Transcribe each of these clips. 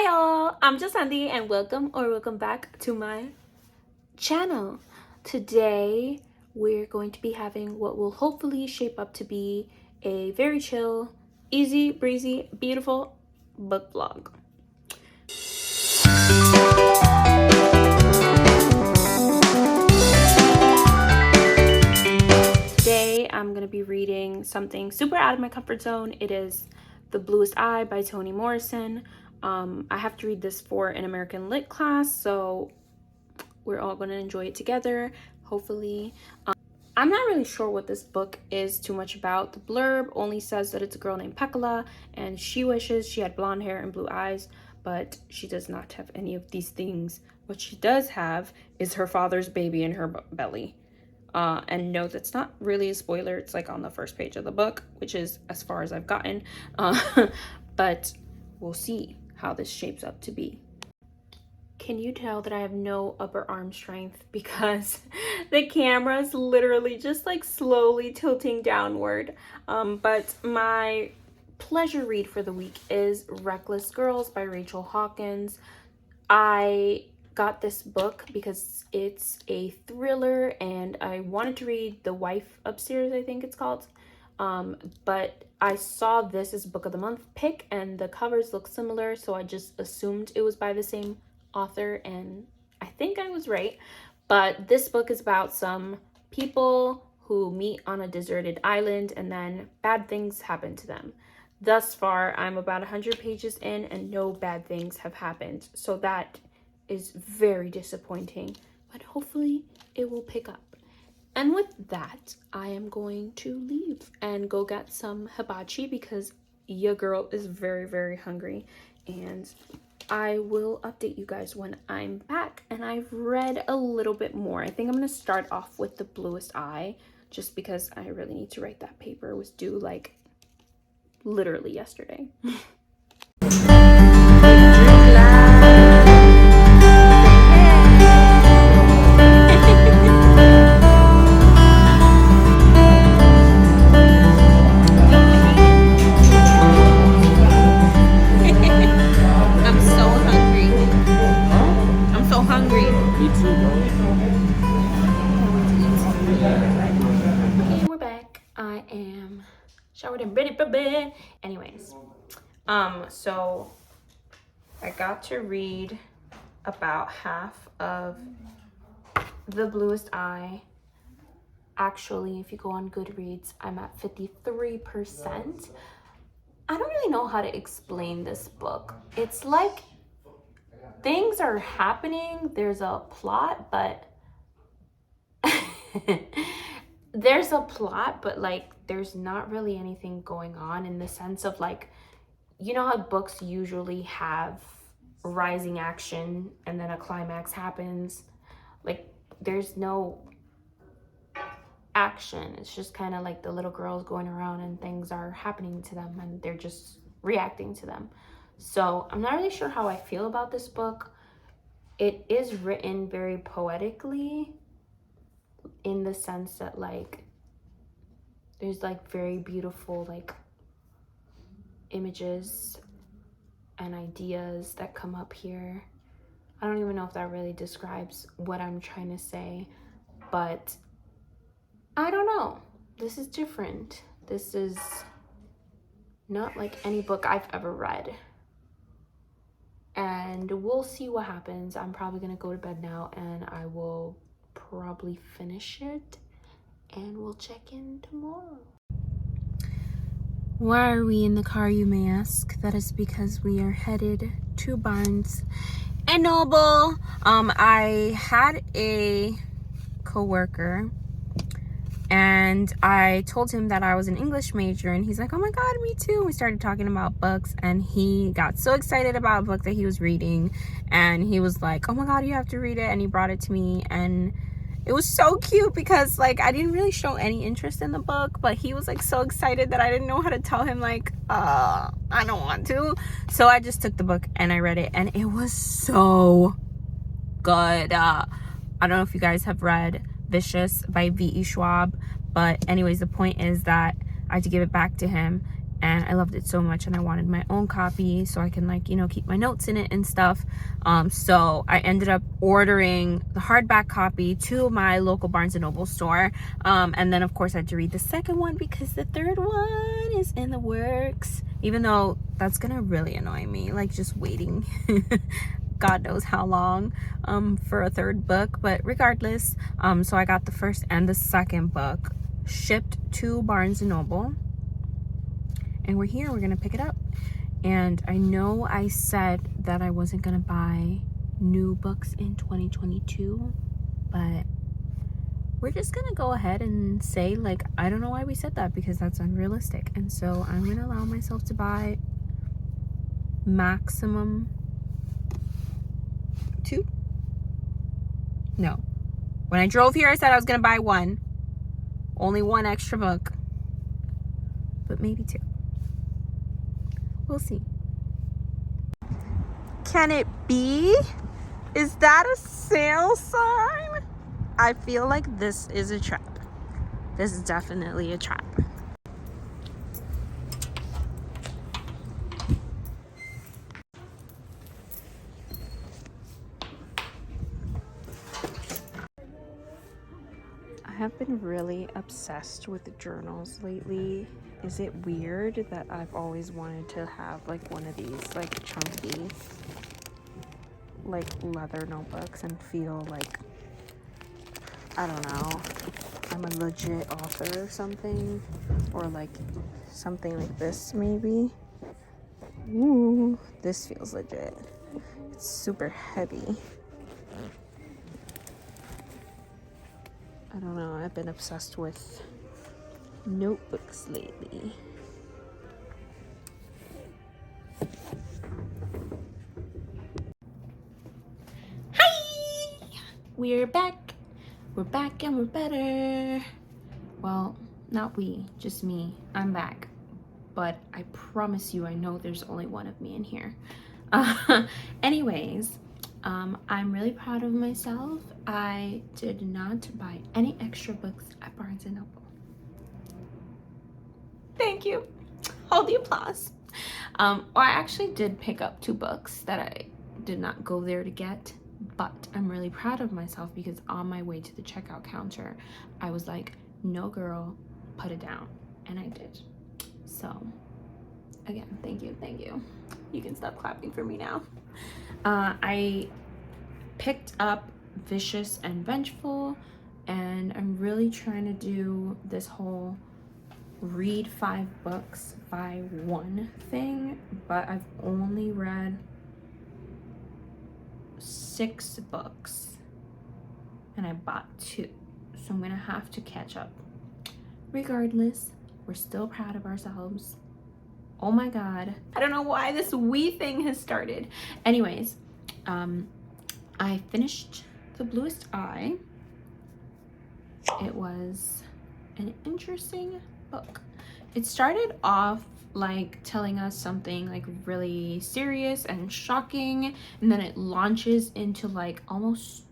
y'all, I'm Sandy and welcome back to my channel. Today we're going to be having what will hopefully shape up to be a very chill, easy breezy, beautiful book vlog. Today I'm going to be reading something super out of my comfort zone. It is The Bluest Eye by Toni Morrison. I have to read this for an American Lit class, so we're all going to enjoy it together, hopefully. I'm not really sure what this book is too much about. The blurb only says that it's a girl named Pekala, and she wishes she had blonde hair and blue eyes, but she does not have any of these things. What she does have is her father's baby in her belly. And no, that's not really a spoiler. It's like on the first page of the book, which is as far as I've gotten. But we'll see how this shapes up to be. Can you tell that I have no upper arm strength because the camera is literally just like slowly tilting downward? But my pleasure read for the week is Reckless Girls by Rachel Hawkins. I got this book because it's a thriller and I wanted to read The Wife Upstairs, I think it's called. But I saw this as Book of the Month pick and the covers look similar, so I just assumed it was by the same author, and I think I was right. But this book is about some people who meet on a deserted island and then bad things happen to them. Thus far, I'm about 100 pages in and no bad things have happened, so that is very disappointing, but hopefully it will pick up. And with that, I am going to leave and go get some hibachi because your girl is very, very hungry. And I will update you guys when I'm back and I've read a little bit more. I think I'm going to start off with The Bluest Eye just because I really need to write that paper. It was due like literally yesterday. Showered and ready for bed. Anyways, so I got to read about half of The Bluest Eye. Actually, if you go on Goodreads, I'm at 53%. I don't really know how to explain this book. It's like things are happening, there's a plot, but there's a plot, but like there's not really anything going on in the sense of like, you know how books usually have rising action and then a climax happens? Like there's no action. It's just kind of like the little girls going around and things are happening to them and they're just reacting to them. So I'm not really sure how I feel about this book. It is written very poetically, in the sense that like there's like very beautiful like images and ideas that come up here. I don't even know if that really describes what I'm trying to say, but I don't know. This is different. This is not like any book I've ever read. And we'll see what happens. I'm probably gonna go to bed now and I will probably finish it and we'll check in tomorrow. Why are we in the car, you may ask? That is because we are headed to Barnes and Noble. I had a coworker and I told him that I was an English major and he's like, oh my god, me too. We started talking about books and he got so excited about a book that he was reading and he was like, oh my god, you have to read it, and he brought it to me and it was so cute because like I didn't really show any interest in the book, but he was like so excited that I didn't know how to tell him like I don't want to. So I just took the book and I read it and it was so good. I don't know if you guys have read Vicious by V.E. Schwab, but anyways, the point is that I had to give it back to him and I loved it so much, and I wanted my own copy so I can, like, you know, keep my notes in it and stuff. So I ended up ordering the hardback copy to my local Barnes & Noble store, and then of course I had to read the second one because the third one is in the works, even though that's gonna really annoy me, like just waiting God knows how long for a third book. But regardless, so I got the first and the second book shipped to Barnes & Noble, and we're here. We're gonna pick it up. And I know I said that I wasn't gonna buy new books in 2022, but we're just gonna go ahead and say, like, I don't know why we said that, because that's unrealistic. And so I'm gonna allow myself to buy maximum 2. No, when I drove here I said I was gonna buy 1, only 1 extra book, but maybe 2. We'll see. Can it be? Is that a sale sign? I feel like this is a trap. This is definitely a trap. I have been really obsessed with the journals lately. Is it weird that I've always wanted to have like one of these, like chunky, like leather notebooks, and feel like, I don't know, I'm a legit author or something, or like something like this maybe. Ooh, this feels legit. It's super heavy. I don't know, I've been obsessed with notebooks lately. Hi! We're back. We're back and we're better. Well, not we, just me. I'm back. But I promise you, I know there's only one of me in here. Anyways, I'm really proud of myself. I did not buy any extra books at Barnes & Noble. Thank you. Hold the applause. Well, I actually did pick up 2 books that I did not go there to get, but I'm really proud of myself because on my way to the checkout counter, I was like, no girl, put it down. And I did. So, again, thank you, thank you. You can stop clapping for me now. I picked up Vicious and Vengeful, and I'm really trying to do this whole read 5 books by 1 thing, but I've only read 6 books and I bought 2, so I'm gonna have to catch up. Regardless, we're still proud of ourselves. Oh my god, I don't know why this we thing has started. Anyways, I finished The Bluest Eye. It was an interesting book. It started off like telling us something like really serious and shocking, and then it launches into like almost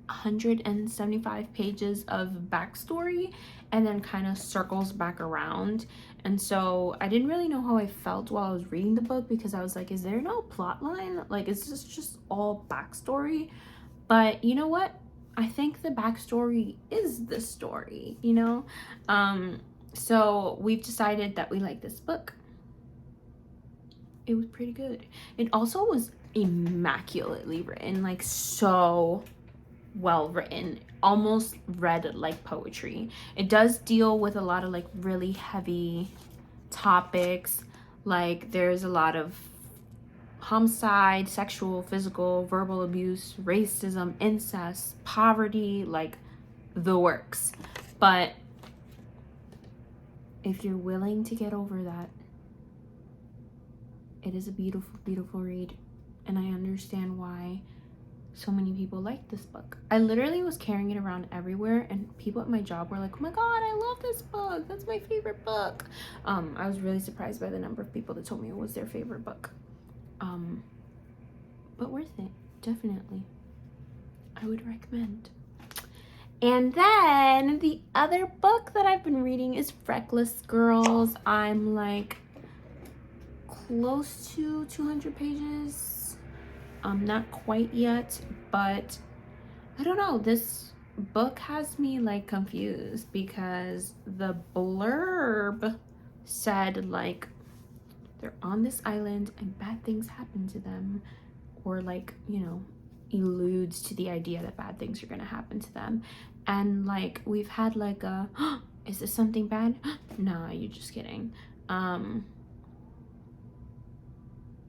175 pages of backstory, and then kind of circles back around. And so I didn't really know how I felt while I was reading the book, because I was like, is there no plot line? Like, is this just all backstory? But you know what? I think the backstory is the story, you know? So we've decided that we like this book. It was pretty good. It also was immaculately written, like so well written, almost read like poetry. It does deal with a lot of like really heavy topics, like there's a lot of homicide, sexual, physical, verbal abuse, racism, incest, poverty, like the works. But if you're willing to get over that, it is a beautiful, beautiful read. And I understand why so many people like this book. I literally was carrying it around everywhere, and people at my job were like, oh my god, I love this book, that's my favorite book. I was really surprised by the number of people that told me it was their favorite book. But worth it, definitely. I would recommend. And then the other book that I've been reading is Reckless Girls. I'm like close to 200 pages. Not quite yet, but I don't know. This book has me like confused because the blurb said like they're on this island and bad things happen to them, or like, you know, alludes to the idea that bad things are gonna happen to them. And like we've had like a is this something bad? Nah, you're just kidding.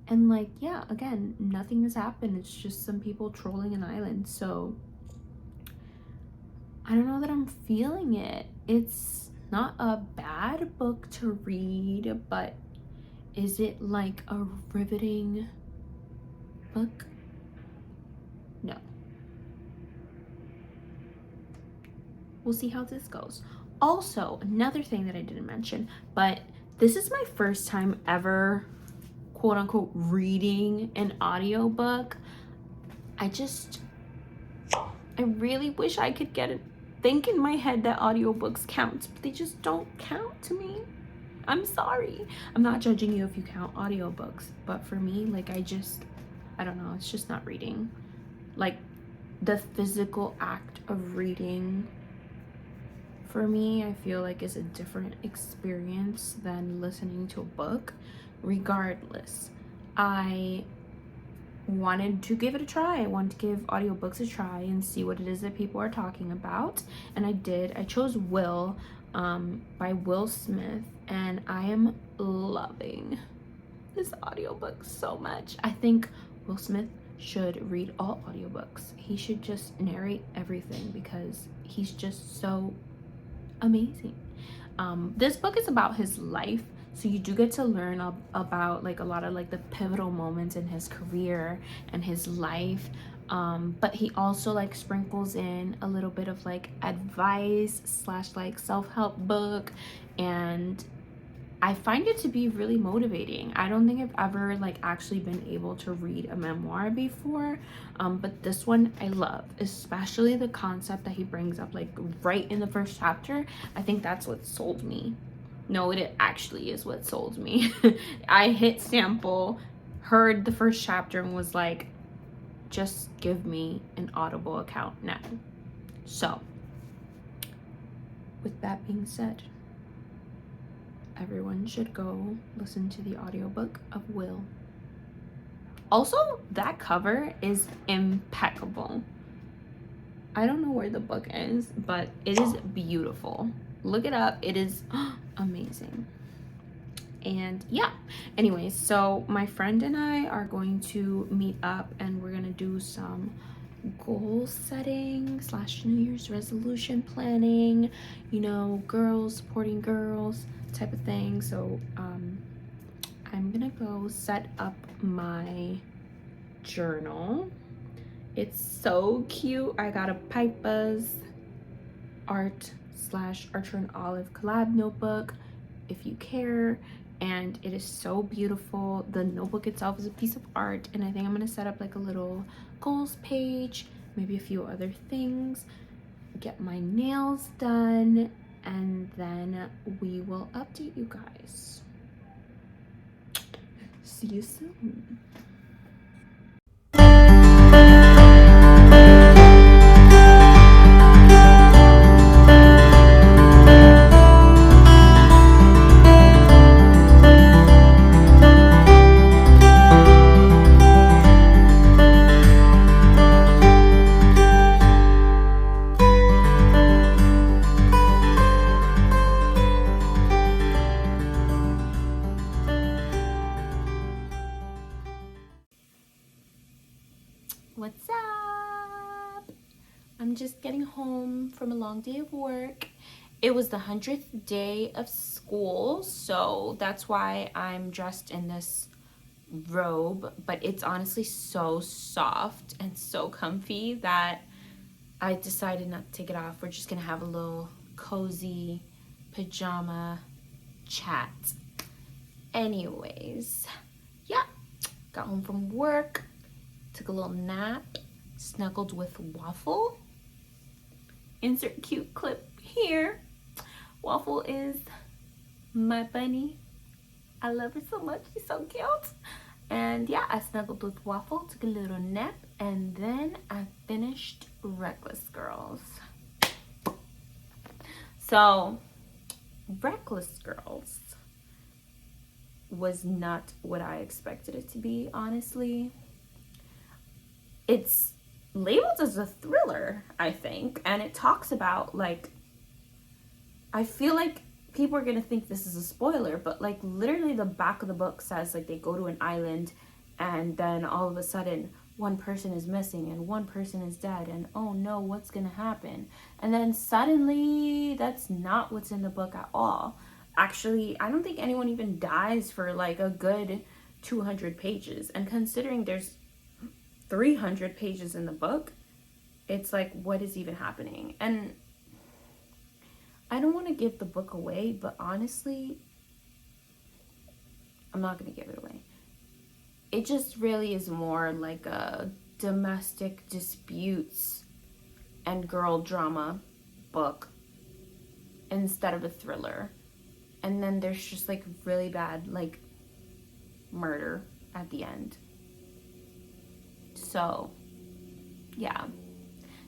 And like, yeah, again, nothing has happened. It's just some people trolling an island. So I don't know that I'm feeling it. It's not a bad book to read, but is it like a riveting book? No. We'll see how this goes. Also, another thing that I didn't mention, but this is my first time ever, quote unquote, reading an audiobook. I really wish I could think in my head that audiobooks count, but they just don't count to me. I'm sorry. I'm not judging you if you count audiobooks, but for me, like I don't know, it's just not reading. Like the physical act of reading for me, I feel like is a different experience than listening to a book. Regardless, I wanted to give it a try. I wanted to give audiobooks a try and see what it is that people are talking about, and I did. I chose Will by Will Smith, and I am loving this audiobook so much. I think Will Smith should read all audiobooks. He should just narrate everything because he's just so amazing. This book is about his life, so you do get to learn about like a lot of like the pivotal moments in his career and his life, but he also like sprinkles in a little bit of like advice slash like self-help book, and I find it to be really motivating. I don't think I've ever like actually been able to read a memoir before, but this one I love, especially the concept that he brings up like right in the first chapter. I think that's what sold me. No, it actually is what sold me. I hit sample, heard the first chapter, and was like, just give me an Audible account now. So, with that being said, everyone should go listen to the audiobook of Will. Also, that cover is impeccable. I don't know where the book is, but it is beautiful. Look it up. It is amazing. And yeah, anyways, so my friend and I are going to meet up and we're gonna do some goal setting slash New Year's resolution planning, you know, girls supporting girls type of thing. So I'm gonna go set up my journal. It's so cute. I got a Pipe Buzz art slash Archer and Olive collab notebook, if you care, and it is so beautiful. The notebook itself is a piece of art, and I think I'm gonna set up like a little goals page, maybe a few other things, get my nails done, and then we will update you guys. See you soon. What's up? I'm just getting home from a long day of work. It was the 100th day of school, so that's why I'm dressed in this robe, but it's honestly so soft and so comfy that I decided not to take it off. We're just gonna have a little cozy pajama chat. Anyways, yeah, got home from work, took a little nap, snuggled with Waffle, insert cute clip here. Waffle is my bunny. I love her so much. She's so cute. And yeah, I snuggled with Waffle, took a little nap, and then I finished Reckless Girls. So, Reckless Girls was not what I expected it to be, honestly. It's labeled as a thriller, I think, and it talks about, like, I feel like people are gonna think this is a spoiler, but like literally the back of the book says like they go to an island and then all of a sudden one person is missing and one person is dead and oh no, what's gonna happen? And then suddenly that's not what's in the book at all. Actually, I don't think anyone even dies for like a good 200 pages, and considering there's 300 pages in the book, it's like, what is even happening? And I don't want to give the book away, but honestly, I'm not going to give it away. It just really is more like a domestic disputes and girl drama book instead of a thriller. And then there's just like really bad like murder at the end. So, yeah.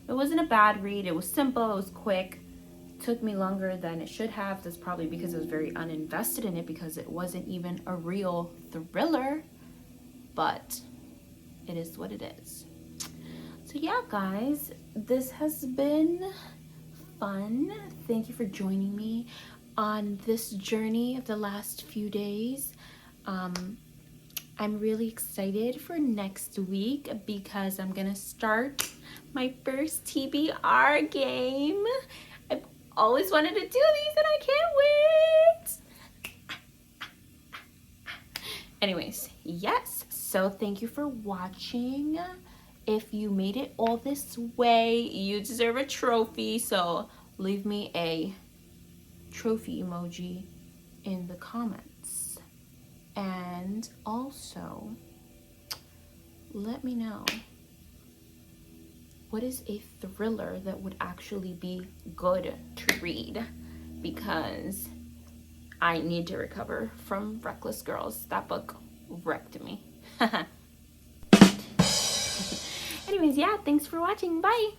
It wasn't a bad read. It was simple. It was quick. Took me longer than it should have. That's probably because I was very uninvested in it, because it wasn't even a real thriller, but it is what it is. So yeah, guys, this has been fun. Thank you for joining me on this journey of the last few days. I'm really excited for next week because I'm gonna start my first TBR game. I've always wanted to do these and I can't wait. Anyways, yes, so thank you for watching. If you made it all this way, you deserve a trophy, so leave me a trophy emoji in the comments. And also, let me know, what is a thriller that would actually be good to read? Because I need to recover from Reckless Girls. That book wrecked me. Anyways, yeah, thanks for watching. Bye.